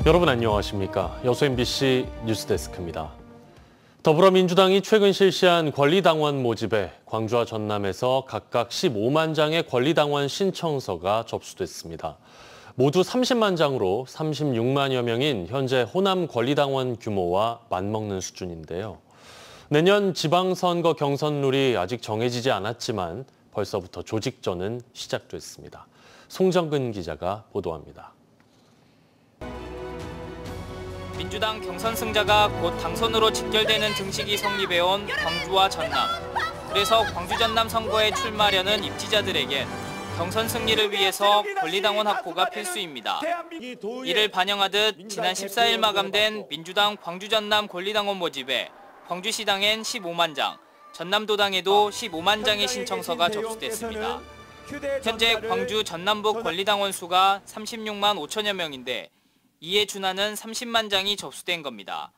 여러분 안녕하십니까? 여수 MBC 뉴스데스크입니다. 더불어민주당이 최근 실시한 권리당원 모집에 광주와 전남에서 각각 15만 장의 권리당원 신청서가 접수됐습니다. 모두 30만 장으로 36만여 명인 현재 호남 권리당원 규모와 맞먹는 수준인데요. 내년 지방선거 경선룰이 아직 정해지지 않았지만 벌써부터 조직전은 시작됐습니다. 송정근 기자가 보도합니다. 민주당 경선 승자가 곧 당선으로 직결되는 등식이 성립해온 광주와 전남. 그래서 광주 전남 선거에 출마하려는 입지자들에겐 경선 승리를 위해서 권리당원 확보가 필수입니다. 이를 반영하듯 지난 14일 마감된 민주당 광주 전남 권리당원 모집에 광주시당엔 15만 장, 전남도당에도 15만 장의 신청서가 접수됐습니다. 현재 광주 전남북 권리당원 수가 36만 5천여 명인데 이에 준하는 30만 장이 접수된 겁니다.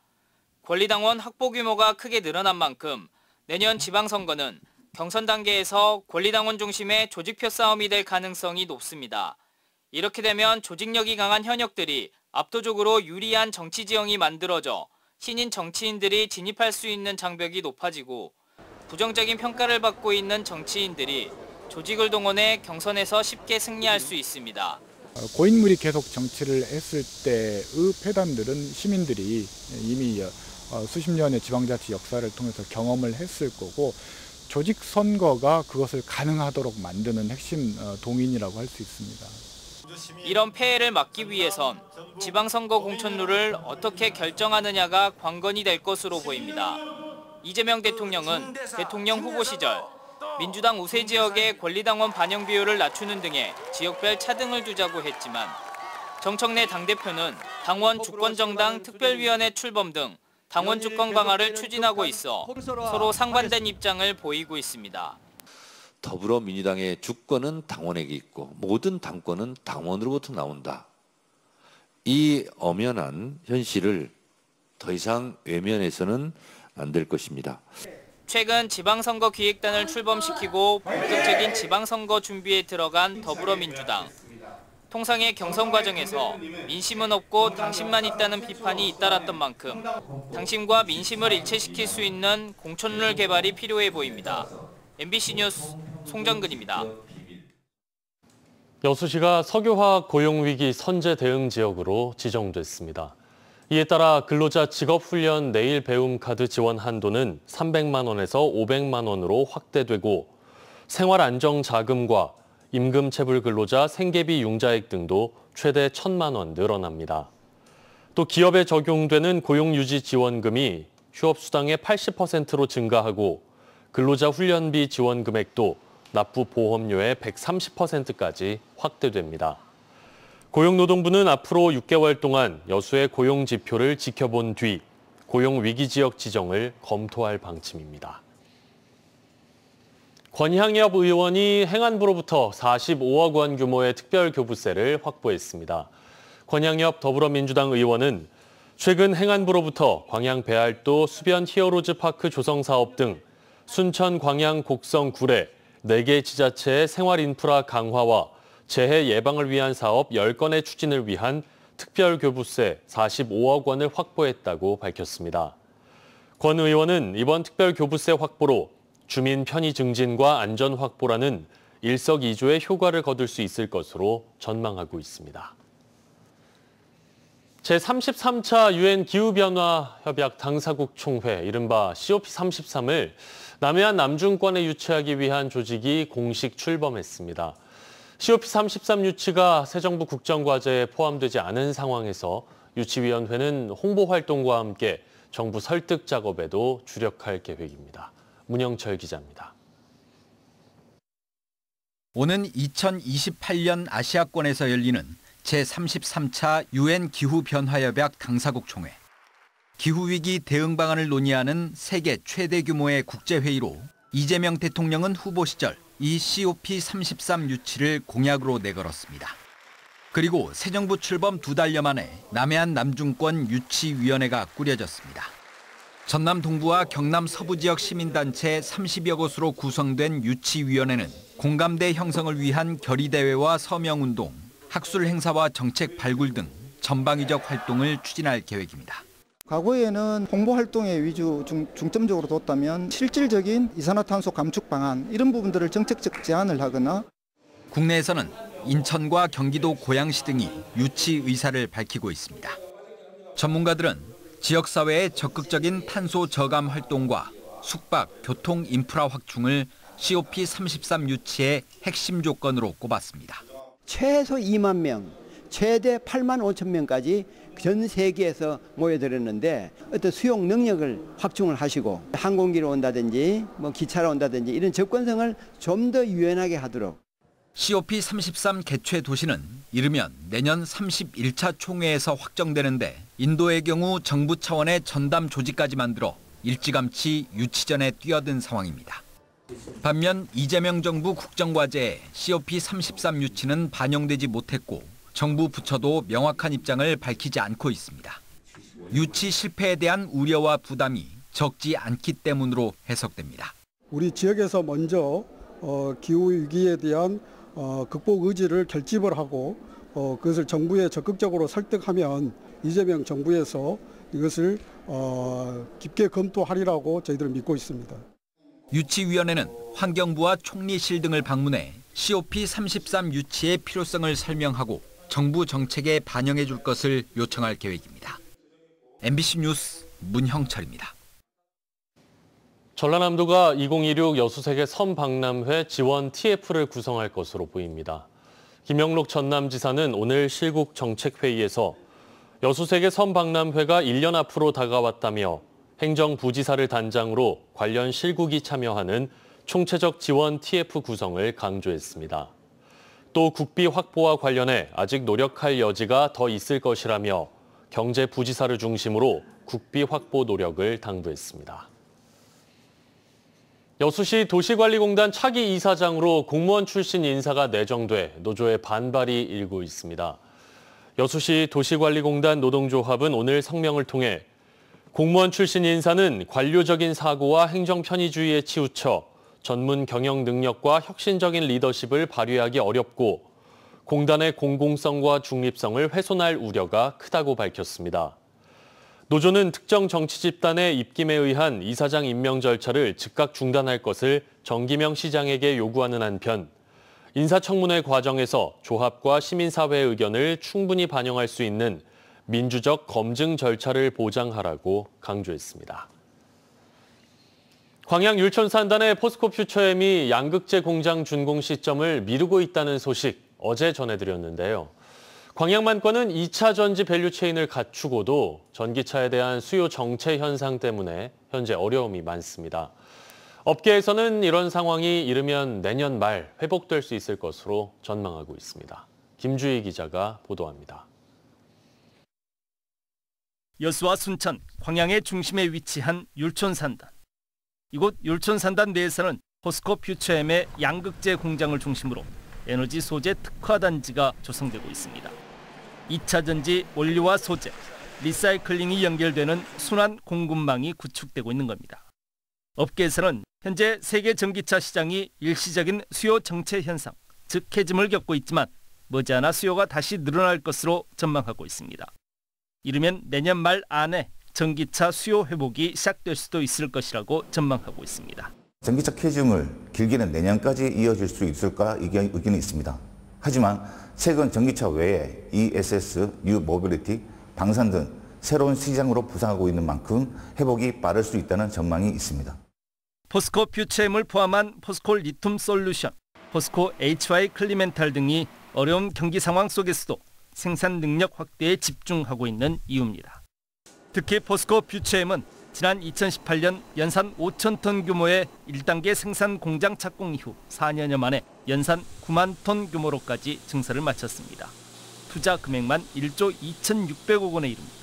권리당원 확보 규모가 크게 늘어난 만큼 내년 지방선거는 경선 단계에서 권리당원 중심의 조직표 싸움이 될 가능성이 높습니다. 이렇게 되면 조직력이 강한 현역들이 압도적으로 유리한 정치 지형이 만들어져 신인 정치인들이 진입할 수 있는 장벽이 높아지고 부정적인 평가를 받고 있는 정치인들이 조직을 동원해 경선에서 쉽게 승리할 수 있습니다. 고인물이 계속 정치를 했을 때의 폐단들은 시민들이 이미 수십 년의 지방자치 역사를 통해서 경험을 했을 거고 조직 선거가 그것을 가능하도록 만드는 핵심 동인이라고 할 수 있습니다. 이런 폐해를 막기 위해선 지방선거 공천룰을 어떻게 결정하느냐가 관건이 될 것으로 보입니다. 이재명 대통령은 대통령 후보 시절 민주당 우세 지역의 권리당원 반영 비율을 낮추는 등의 지역별 차등을 두자고 했지만 정청래 당대표는 당원 주권정당 특별위원회 출범 등 당원 주권 강화를 추진하고 있어 서로 상반된 입장을 보이고 있습니다. 더불어민주당의 주권은 당원에게 있고 모든 당권은 당원으로부터 나온다. 이 엄연한 현실을 더 이상 외면해서는 안 될 것입니다. 최근 지방선거 기획단을 출범시키고 본격적인 지방선거 준비에 들어간 더불어민주당. 통상의 경선 과정에서 민심은 없고 당심만 있다는 비판이 잇따랐던 만큼 당심과 민심을 일체시킬 수 있는 공천룰 개발이 필요해 보입니다. MBC 뉴스 송정근입니다. 여수시가 석유화학 고용위기 선제 대응 지역으로 지정됐습니다. 이에 따라 근로자 직업훈련 내일 배움 카드 지원 한도는 300만 원에서 500만 원으로 확대되고 생활안정자금과 임금체불 근로자 생계비 융자액 등도 최대 1,000만 원 늘어납니다. 또 기업에 적용되는 고용유지 지원금이 휴업수당의 80%로 증가하고 근로자 훈련비 지원 금액도 납부 보험료의 130%까지 확대됩니다. 고용노동부는 앞으로 6개월 동안 여수의 고용 지표를 지켜본 뒤 고용위기지역 지정을 검토할 방침입니다. 권향엽 의원이 행안부로부터 45억 원 규모의 특별교부세를 확보했습니다. 권향엽 더불어민주당 의원은 최근 행안부로부터 광양 배알도 수변 히어로즈 파크 조성 사업 등 순천 광양 곡성 구례 4개 지자체의 생활 인프라 강화와 재해 예방을 위한 사업 10건의 추진을 위한 특별교부세 45억 원을 확보했다고 밝혔습니다. 권 의원은 이번 특별교부세 확보로 주민 편의 증진과 안전 확보라는 일석이조의 효과를 거둘 수 있을 것으로 전망하고 있습니다. 제33차 유엔 기후변화 협약 당사국 총회, 이른바 COP33을 남해안 남중권에 유치하기 위한 조직이 공식 출범했습니다. COP33 유치가 새 정부 국정과제에 포함되지 않은 상황에서 유치위원회는 홍보 활동과 함께 정부 설득 작업에도 주력할 계획입니다. 문영철 기자입니다. 오는 2028년 아시아권에서 열리는 제33차 유엔 기후변화협약 당사국 총회. 기후위기 대응 방안을 논의하는 세계 최대 규모의 국제회의로 이재명 대통령은 후보 시절 이 COP33 유치를 공약으로 내걸었습니다. 그리고 새 정부 출범 2달여 만에 남해안 남중권 유치위원회가 꾸려졌습니다. 전남 동부와 경남 서부 지역 시민단체 30여 곳으로 구성된 유치위원회는 공감대 형성을 위한 결의대회와 서명운동, 학술 행사와 정책 발굴 등 전방위적 활동을 추진할 계획입니다. 과거에는 홍보 활동에 중점적으로 뒀다면 실질적인 이산화탄소 감축 방안 이런 부분들을 정책적 제안을 하거나 국내에서는 인천과 경기도 고양시 등이 유치 의사를 밝히고 있습니다. 전문가들은 지역사회의 적극적인 탄소 저감 활동과 숙박, 교통 인프라 확충을 COP33 유치의 핵심 조건으로 꼽았습니다. 최소 2만 명, 최대 8만 5천 명까지 전 세계에서 모여들었는데 어떤 수용 능력을 확충을 하시고 항공기로 온다든지 기차로 온다든지 이런 접근성을 좀 더 유연하게 하도록. COP33 개최 도시는 이르면 내년 31차 총회에서 확정되는데 인도의 경우 정부 차원의 전담 조직까지 만들어 일찌감치 유치전에 뛰어든 상황입니다. 반면 이재명 정부 국정과제에 COP33 유치는 반영되지 못했고 정부 부처도 명확한 입장을 밝히지 않고 있습니다. 유치 실패에 대한 우려와 부담이 적지 않기 때문으로 해석됩니다. 우리 지역에서 먼저 기후위기에 대한 극복 의지를 결집을 하고 그것을 정부에 적극적으로 설득하면 이재명 정부에서 이것을 깊게 검토하리라고 저희들은 믿고 있습니다. 유치위원회는 환경부와 총리실 등을 방문해 COP33 유치의 필요성을 설명하고 정부 정책에 반영해 줄 것을 요청할 계획입니다. MBC 뉴스 문형철입니다. 전라남도가 2026 여수세계 선박람회 지원 TF를 구성할 것으로 보입니다. 김영록 전남지사는 오늘 실국 정책회의에서 여수세계 선박람회가 1년 앞으로 다가왔다며 행정부지사를 단장으로 관련 실국이 참여하는 총체적 지원 TF 구성을 강조했습니다. 또 국비 확보와 관련해 아직 노력할 여지가 더 있을 것이라며 경제부지사를 중심으로 국비 확보 노력을 당부했습니다. 여수시 도시관리공단 차기 이사장으로 공무원 출신 인사가 내정돼 노조의 반발이 일고 있습니다. 여수시 도시관리공단 노동조합은 오늘 성명을 통해 공무원 출신 인사는 관료적인 사고와 행정 편의주의에 치우쳐 전문 경영 능력과 혁신적인 리더십을 발휘하기 어렵고 공단의 공공성과 중립성을 훼손할 우려가 크다고 밝혔습니다. 노조는 특정 정치 집단의 입김에 의한 이사장 임명 절차를 즉각 중단할 것을 정기명 시장에게 요구하는 한편 인사청문회 과정에서 조합과 시민사회의 의견을 충분히 반영할 수 있는 민주적 검증 절차를 보장하라고 강조했습니다. 광양 율촌산단의 포스코퓨처엠이 양극재 공장 준공 시점을 미루고 있다는 소식 어제 전해드렸는데요. 광양만권은 2차 전지 밸류체인을 갖추고도 전기차에 대한 수요 정체 현상 때문에 현재 어려움이 많습니다. 업계에서는 이런 상황이 이르면 내년 말 회복될 수 있을 것으로 전망하고 있습니다. 김주희 기자가 보도합니다. 여수와 순천, 광양의 중심에 위치한 율촌산단. 이곳 율촌산단 내에서는 포스코퓨처엠의 양극재 공장을 중심으로 에너지 소재 특화 단지가 조성되고 있습니다. 2차 전지 원료와 소재, 리사이클링이 연결되는 순환 공급망이 구축되고 있는 겁니다. 업계에서는 현재 세계 전기차 시장이 일시적인 수요 정체 현상, 즉 해짐을 겪고 있지만 머지않아 수요가 다시 늘어날 것으로 전망하고 있습니다. 이르면 내년 말 안에 전기차 수요 회복이 시작될 수도 있을 것이라고 전망하고 있습니다. 전기차 캐즘을 길게는 내년까지 이어질 수 있을까 의견이 있습니다. 하지만 최근 전기차 외에 ESS, 뉴 모빌리티, 방산 등 새로운 시장으로 부상하고 있는 만큼 회복이 빠를 수 있다는 전망이 있습니다. 포스코 퓨처엠을 포함한 포스코 리튬 솔루션, 포스코 HY 클리멘탈 등이 어려운 경기 상황 속에서도 생산 능력 확대에 집중하고 있는 이유입니다. 특히 포스코 퓨처엠은 지난 2018년 연산 5천 톤 규모의 1단계 생산 공장 착공 이후 4년여 만에 연산 9만 톤 규모로까지 증설을 마쳤습니다. 투자 금액만 1조 2,600억 원에 이릅니다.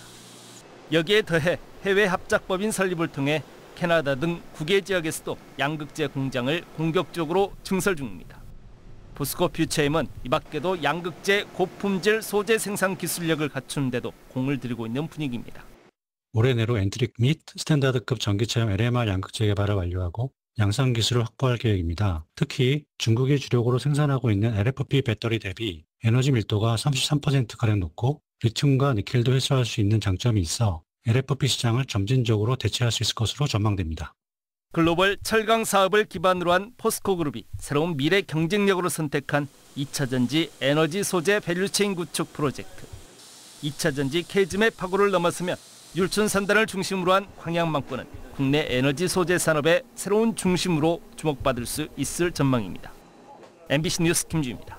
여기에 더해 해외 합작법인 설립을 통해 캐나다 등 9개 지역에서도 양극재 공장을 공격적으로 증설 중입니다. 포스코 퓨처엠은 이 밖에도 양극재 고품질 소재 생산 기술력을 갖추는 데도 공을 들이고 있는 분위기입니다. 올해 내로 엔트릭 및 스탠다드급 전기차용 LMR 양극재 개발을 완료하고 양산 기술을 확보할 계획입니다. 특히 중국이 주력으로 생산하고 있는 LFP 배터리 대비 에너지 밀도가 33%가량 높고 리튬과 니켈도 회수할 수 있는 장점이 있어 LFP 시장을 점진적으로 대체할 수 있을 것으로 전망됩니다. 글로벌 철강 사업을 기반으로 한 포스코그룹이 새로운 미래 경쟁력으로 선택한 2차 전지 에너지 소재 밸류체인 구축 프로젝트. 2차 전지 케이즘의 파고를 넘어서면 율촌 산단을 중심으로 한 광양망권은 국내 에너지 소재 산업의 새로운 중심으로 주목받을 수 있을 전망입니다. MBC 뉴스 김주입니다.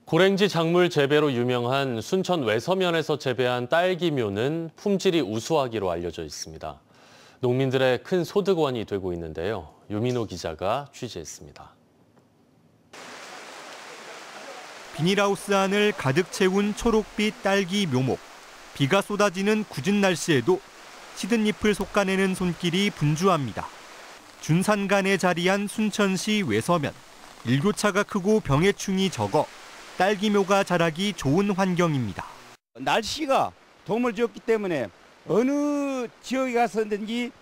고랭지 작물 재배로 유명한 순천 외서면에서 재배한 딸기묘는 품질이 우수하기로 알려져 있습니다. 농민들의 큰 소득원이 되고 있는데요. 유민호 기자가 취재했습니다. 비닐하우스 안을 가득 채운 초록빛 딸기 묘목. 비가 쏟아지는 궂은 날씨에도 시든 잎을 솎아내는 손길이 분주합니다. 준산간에 자리한 순천시 외서면. 일교차가 크고 병해충이 적어 딸기묘가 자라기 좋은 환경입니다. 날씨가 도움을 주었기 때문에 어느 지역에 가서든지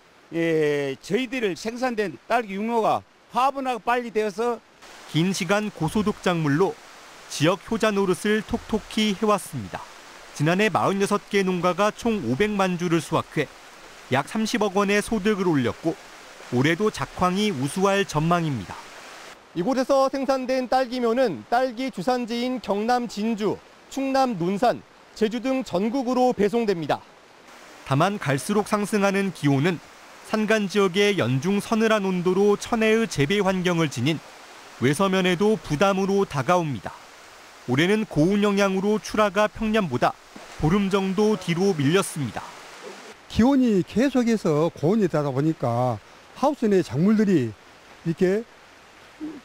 저희들 생산된 딸기 유모가 화분화가 빨리 되어서 긴 시간 고소득 작물로 지역 효자 노릇을 톡톡히 해왔습니다. 지난해 46개 농가가 총 500만 주를 수확해 약 30억 원의 소득을 올렸고 올해도 작황이 우수할 전망입니다. 이곳에서 생산된 딸기묘는 딸기 주산지인 경남 진주, 충남 논산, 제주 등 전국으로 배송됩니다. 다만 갈수록 상승하는 기온은 산간 지역의 연중 서늘한 온도로 천혜의 재배 환경을 지닌 외서면에도 부담으로 다가옵니다. 올해는 고온 영향으로 출하가 평년보다 보름 정도 뒤로 밀렸습니다. 기온이 계속해서 고온이 되다 보니까 하우스 내 작물들이 이렇게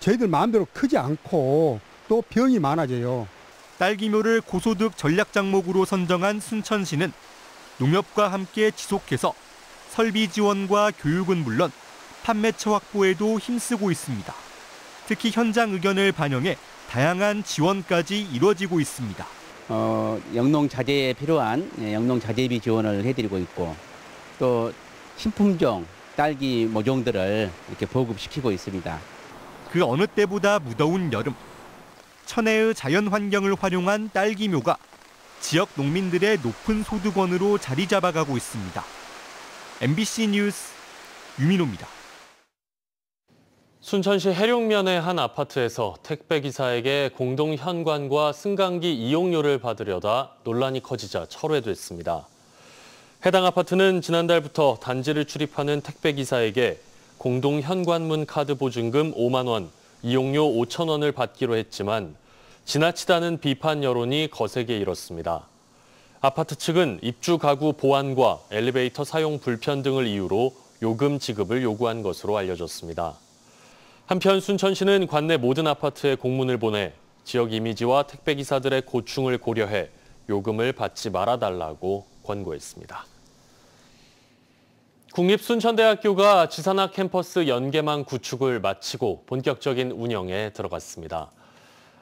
저희들 마음대로 크지 않고 또 병이 많아져요. 딸기묘를 고소득 전략 작목으로 선정한 순천시는 농협과 함께 지속해서 설비 지원과 교육은 물론 판매처 확보에도 힘쓰고 있습니다. 특히 현장 의견을 반영해 다양한 지원까지 이루어지고 있습니다. 영농 자재에 필요한 영농 자재비 지원을 해드리고 있고 또 신품종 딸기 모종들을 이렇게 보급시키고 있습니다. 그 어느 때보다 무더운 여름, 천혜의 자연 환경을 활용한 딸기묘가 지역 농민들의 높은 소득원으로 자리 잡아가고 있습니다. MBC 뉴스 유민호입니다. 순천시 해룡면의 한 아파트에서 택배기사에게 공동 현관과 승강기 이용료를 받으려다 논란이 커지자 철회됐습니다. 해당 아파트는 지난달부터 단지를 출입하는 택배기사에게 공동 현관문 카드 보증금 5만 원, 이용료 5천 원을 받기로 했지만 지나치다는 비판 여론이 거세게 일었습니다. 아파트 측은 입주 가구 보안과 엘리베이터 사용 불편 등을 이유로 요금 지급을 요구한 것으로 알려졌습니다. 한편 순천시는 관내 모든 아파트에 공문을 보내 지역 이미지와 택배기사들의 고충을 고려해 요금을 받지 말아달라고 권고했습니다. 국립순천대학교가 지산학 캠퍼스 연계망 구축을 마치고 본격적인 운영에 들어갔습니다.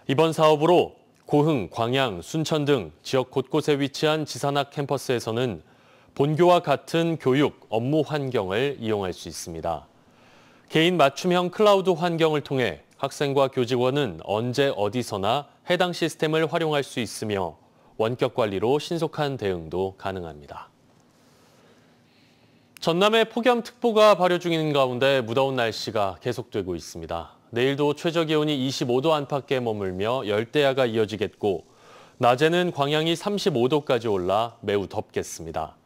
이번 사업으로 고흥, 광양, 순천 등 지역 곳곳에 위치한 지산학 캠퍼스에서는 본교와 같은 교육, 업무 환경을 이용할 수 있습니다. 개인 맞춤형 클라우드 환경을 통해 학생과 교직원은 언제 어디서나 해당 시스템을 활용할 수 있으며 원격 관리로 신속한 대응도 가능합니다. 전남에 폭염특보가 발효 중인 가운데 무더운 날씨가 계속되고 있습니다. 내일도 최저기온이 25도 안팎에 머물며 열대야가 이어지겠고 낮에는 광양이 35도까지 올라 매우 덥겠습니다.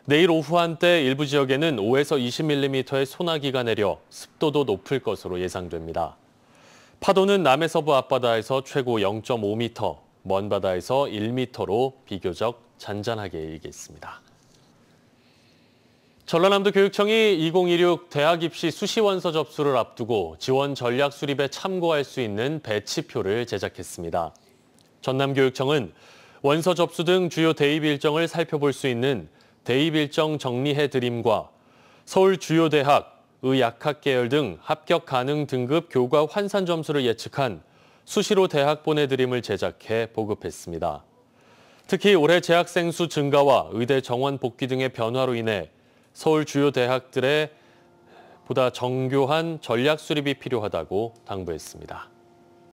내일 오후 한때 일부 지역에는 5에서 20mm의 소나기가 내려 습도도 높을 것으로 예상됩니다. 파도는 남해서부 앞바다에서 최고 0.5m, 먼 바다에서 1m로 비교적 잔잔하게 일겠습니다. 전라남도 교육청이 2026 대학 입시 수시 원서 접수를 앞두고 지원 전략 수립에 참고할 수 있는 배치표를 제작했습니다. 전남교육청은 원서 접수 등 주요 대입 일정을 살펴볼 수 있는 대입 일정 정리해 드림과 서울 주요 대학, 의약학 계열 등 합격 가능 등급 교과 환산 점수를 예측한 수시로 대학 보내드림을 제작해 보급했습니다. 특히 올해 재학생 수 증가와 의대 정원 복귀 등의 변화로 인해 서울 주요 대학들의 보다 정교한 전략 수립이 필요하다고 당부했습니다.